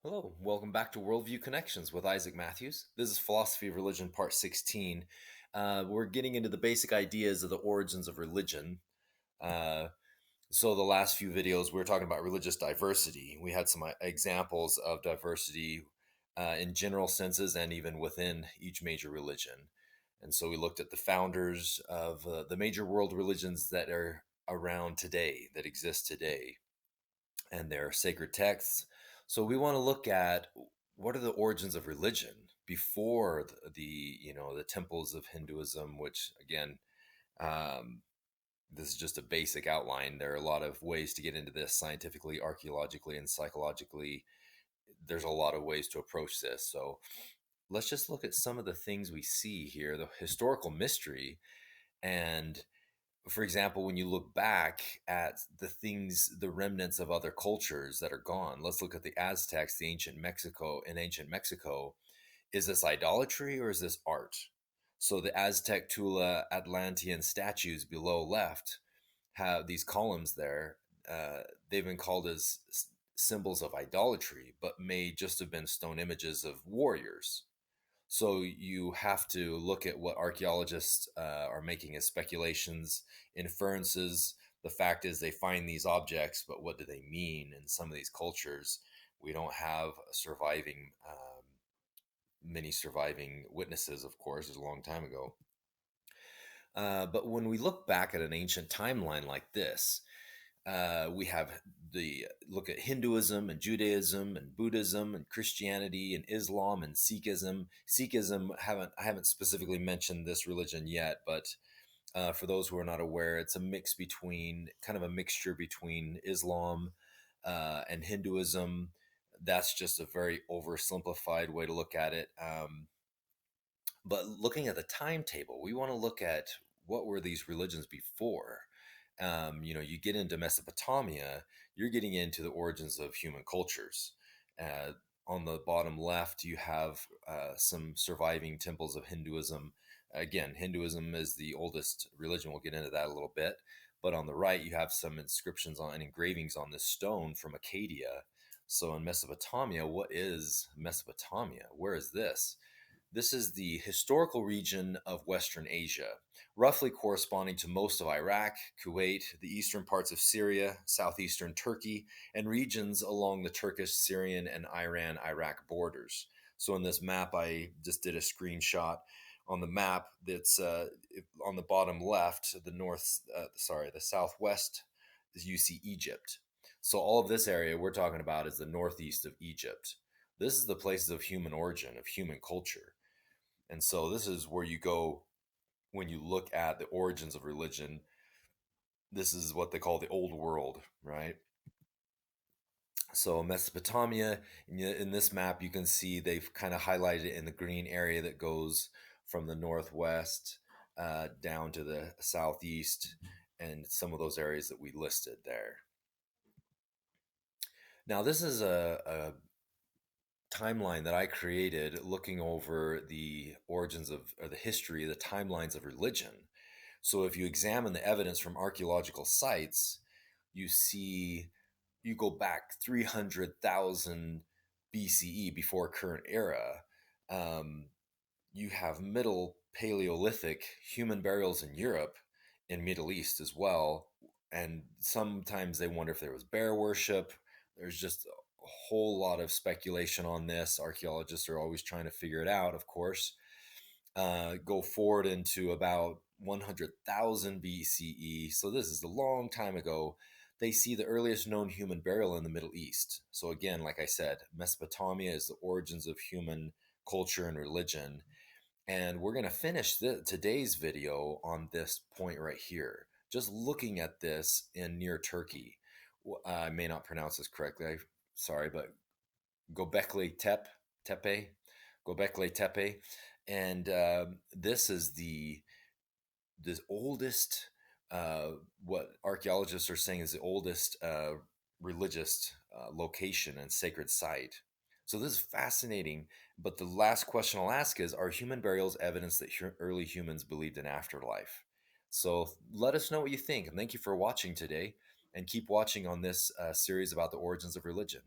Hello, welcome back to Worldview Connections with Isaac Matthews. This is Philosophy of Religion, Part 16. We're getting into the basic ideas of the origins of religion. Uh, the last few videos, we were talking about religious diversity. We had some examples of diversity in general senses and even within each major religion. And so we looked at the founders of the major world religions that are around today, that exist today, and their sacred texts. So we want to look at what are the origins of religion before the temples of Hinduism, which again, um, this is just a basic outline. There are a lot of ways to get into this scientifically, archaeologically, and psychologically. There's a lot of ways to approach this. So let's just look at some of the things we see here, the historical mystery, and for example, when you look back at the things, the remnants of other cultures that are gone, let's look at the Aztecs, the ancient Mexico. In ancient Mexico, is this idolatry or is this art? So the Aztec, Tula, Atlantean statues below left have these columns there. They've been called as symbols of idolatry, but may just have been stone images of warriors. So you have to look at what archaeologists are making as speculations, inferences. The fact is, they find these objects, but what do they mean in some of these cultures? We don't have many surviving witnesses, of course, it's a long time ago. But when we look back at an ancient timeline like this, we have the look at Hinduism and Judaism and Buddhism and Christianity and Islam and Sikhism. Sikhism I haven't specifically mentioned this religion yet, but for those who are not aware, it's a mix between kind of a mixture between Islam and Hinduism. That's just a very oversimplified way to look at it. But looking at the timetable, we want to look at what were these religions before. You get into Mesopotamia, you're getting into the origins of human cultures. Uh, on the bottom left, you have some surviving temples of Hinduism. Again, Hinduism is the oldest religion. We'll get into that a little bit. But on the right, you have some inscriptions on and engravings on this stone from Acadia. So in Mesopotamia, what is Mesopotamia? Where is this? This is the historical region of Western Asia, roughly corresponding to most of Iraq, Kuwait, the eastern parts of Syria, southeastern Turkey, and regions along the Turkish, Syrian, and Iran Iraq borders. So, in this map, I just did a screenshot on the map that's on the bottom left, the southwest, you see Egypt. So, all of this area we're talking about is the northeast of Egypt. This is the places of human origin, of human culture. And so this is where you go when you look at the origins of religion. This is what they call the old world, right? So Mesopotamia, in this map, you can see they've kind of highlighted it in the green area that goes from the northwest down to the southeast, and some of those areas that we listed there. Now, this is a timeline that I created looking over the origins of, or the history, the timelines of religion. So if you examine the evidence from archaeological sites, you see you go back 300,000 BCE before current era. Um, you have Middle Paleolithic human burials in Europe and Middle East as well. And sometimes they wonder if there was bear worship. There's just a whole lot of speculation on this. Archaeologists are always trying to figure it out, of course. Go forward into about 100,000 BCE. So this is a long time ago. They see the earliest known human burial in the Middle East. So again, like I said, Mesopotamia is the origins of human culture and religion. And we're going to finish today's video on this point right here. Just looking at this in near Turkey. I may not pronounce this correctly. Sorry, but Gobekli Tepe, Gobekli Tepe, and this is the oldest. What archaeologists are saying is the oldest religious location and sacred site. So this is fascinating. But the last question I'll ask is: are human burials evidence that early humans believed in afterlife? So let us know what you think, and thank you for watching today. And keep watching on this series about the origins of religion.